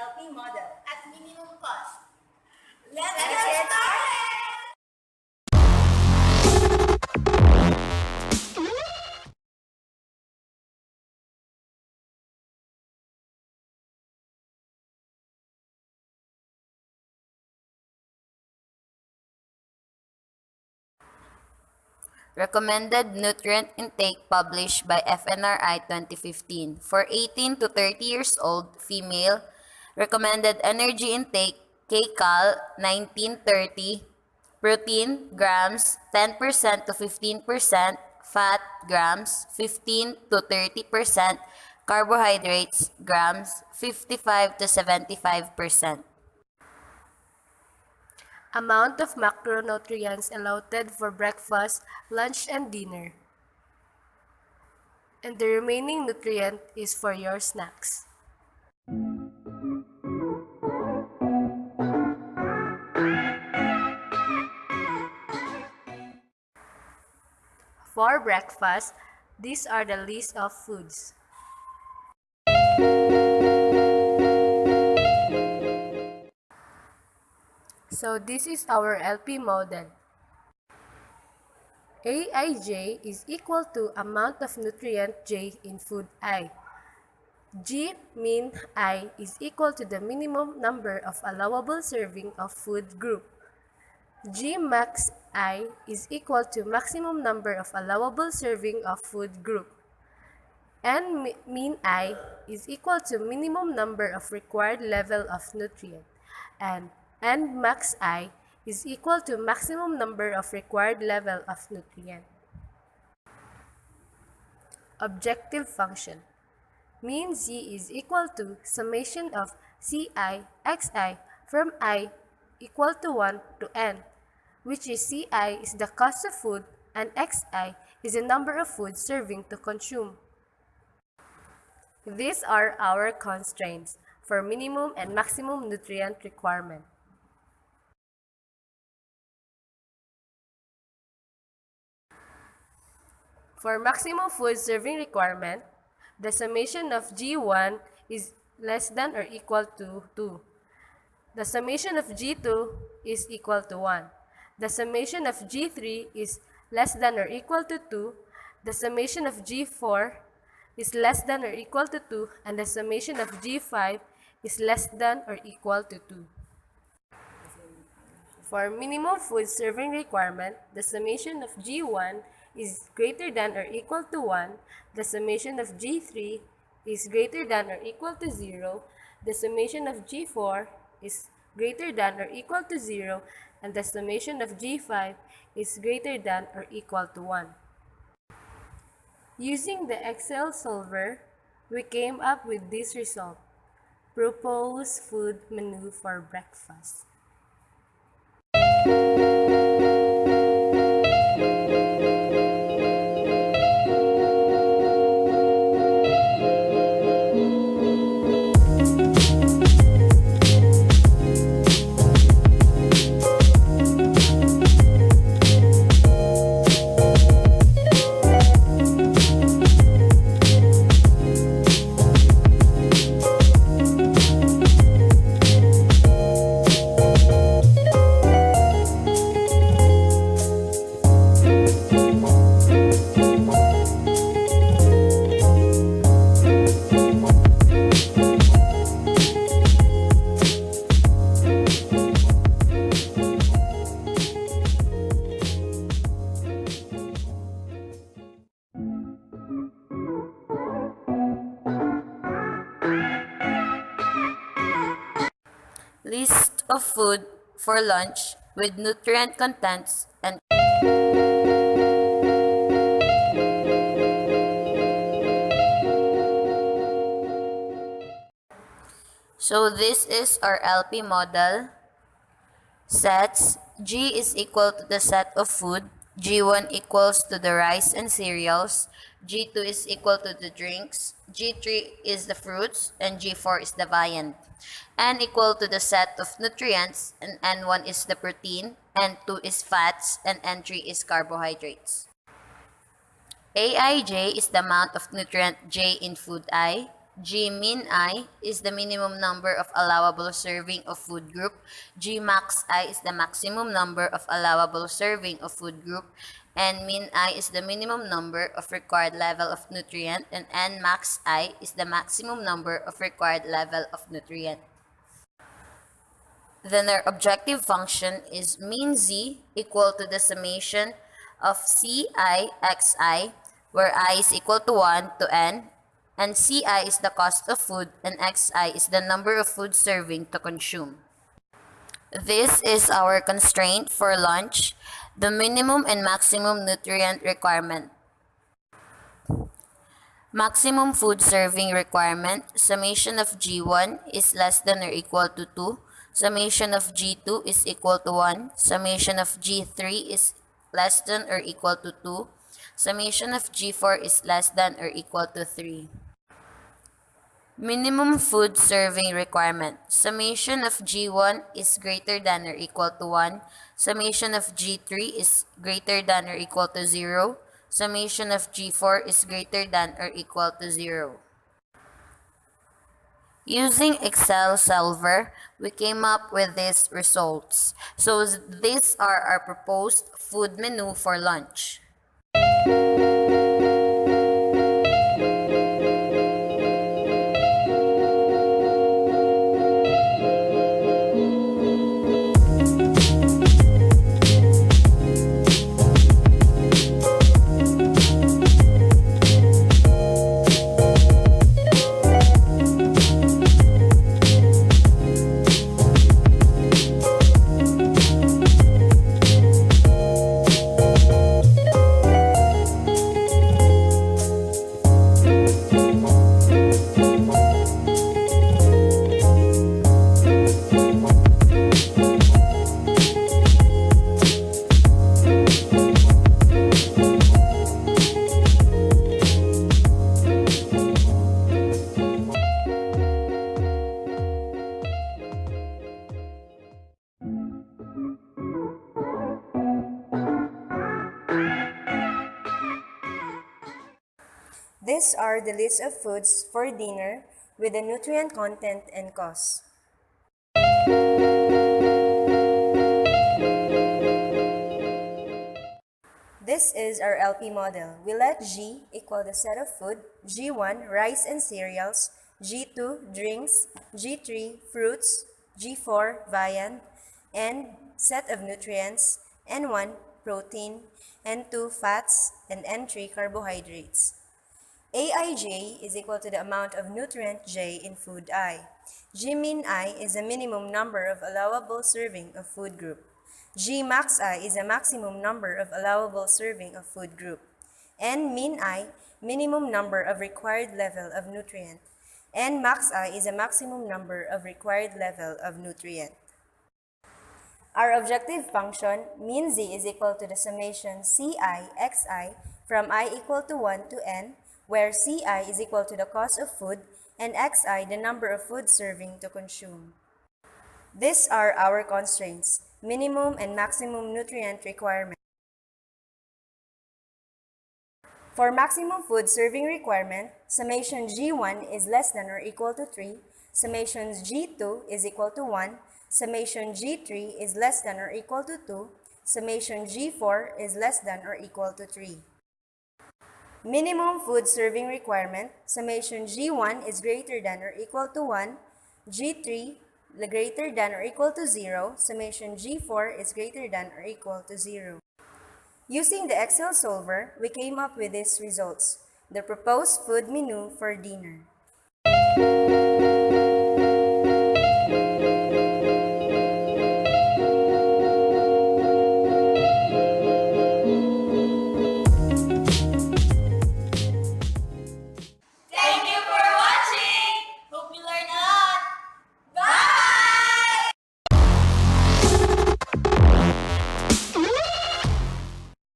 LP model at minimum cost. Let's get started! Recommended nutrient intake published by FNRI 2015. For 18 to 30 years old female, recommended energy intake kcal 1930, protein grams 10% to 15%, fat grams 15 to 30%, carbohydrates grams 55 to 75%. Amount of macronutrients allotted for breakfast, lunch, and dinner. And the remaining nutrient is for your snacks. For breakfast, these are the list of foods. So this is our LP model. Aij is equal to amount of nutrient J in food I. G min I is equal to the minimum number of allowable serving of food group. G max I is equal to maximum number of allowable serving of food group. N min I is equal to minimum number of required level of nutrient. And N max I is equal to maximum number of required level of nutrient. Objective function. Mean Z is equal to summation of Ci, Xi from I equal to 1 to N, which is Ci is the cost of food and Xi is the number of food serving to consume. These are our constraints for minimum and maximum nutrient requirement. For maximum food serving requirement, the summation of G1 is less than or equal to 2. The summation of G2 is equal to 1. The summation of G3 is less than or equal to 2. The summation of G4 is less than or equal to 2. And the summation of G5 is less than or equal to 2. For minimum food serving requirement, the summation of G1 is greater than or equal to 1, the summation of G3 is greater than or equal to 0, the summation of G4 is greater than or equal to 0, and the summation of G5 is greater than or equal to 1. Using the Excel solver, we came up with this result. Propose food menu for breakfast. List of food for lunch with nutrient contents and so this is our LP model. Sets. G is equal to the set of food. G1 equals to the rice and cereals. G2 is equal to the drinks. G3 is the fruits. And G4 is the viand. N equal to the set of nutrients. And N1 is the protein. N2 is fats. And N3 is carbohydrates. Aij is the amount of nutrient J in food I. G min I is the minimum number of allowable serving of food group. G max I is the maximum number of allowable serving of food group. N min I is the minimum number of required level of nutrient. And N max I is the maximum number of required level of nutrient. Then our objective function is min z equal to the summation of ci xi, where I is equal to 1 to n, and ci is the cost of food, and xi is the number of food serving to consume. This is our constraint for lunch, the minimum and maximum nutrient requirement. Maximum food serving requirement, summation of G1 is less than or equal to 2, summation of G2 is equal to 1, summation of G3 is less than or equal to 2, summation of G4 is less than or equal to 3. Minimum food serving requirement, summation of G1 is greater than or equal to 1, summation of G3 is greater than or equal to 0, summation of G4 is greater than or equal to 0. Using Excel solver, we came up with these results. So these are our proposed food menu for lunch. These are the list of foods for dinner with the nutrient content and cost. This is our LP model. We let G equal the set of food, G1 rice and cereals, G2 drinks, G3 fruits, G4 viand, N set of nutrients, N1 protein, N2 fats, and N3 carbohydrates. Aij is equal to the amount of nutrient J in food I. G min I is the minimum number of allowable serving of food group. G max I is the maximum number of allowable serving of food group. N min I, minimum number of required level of nutrient. N max I is the maximum number of required level of nutrient. Our objective function, min z, is equal to the summation ci xi from I equal to 1 to n, where ci is equal to the cost of food and xi the number of food serving to consume. These are our constraints, minimum and maximum nutrient requirement. For maximum food serving requirement, summation G1 is less than or equal to 3, summation G2 is equal to 1, summation G3 is less than or equal to 2, summation G4 is less than or equal to 3. Minimum food serving requirement, summation G1 is greater than or equal to 1, G3 greater than or equal to 0, summation G4 is greater than or equal to 0. Using the Excel solver, we came up with these results, the proposed food menu for dinner.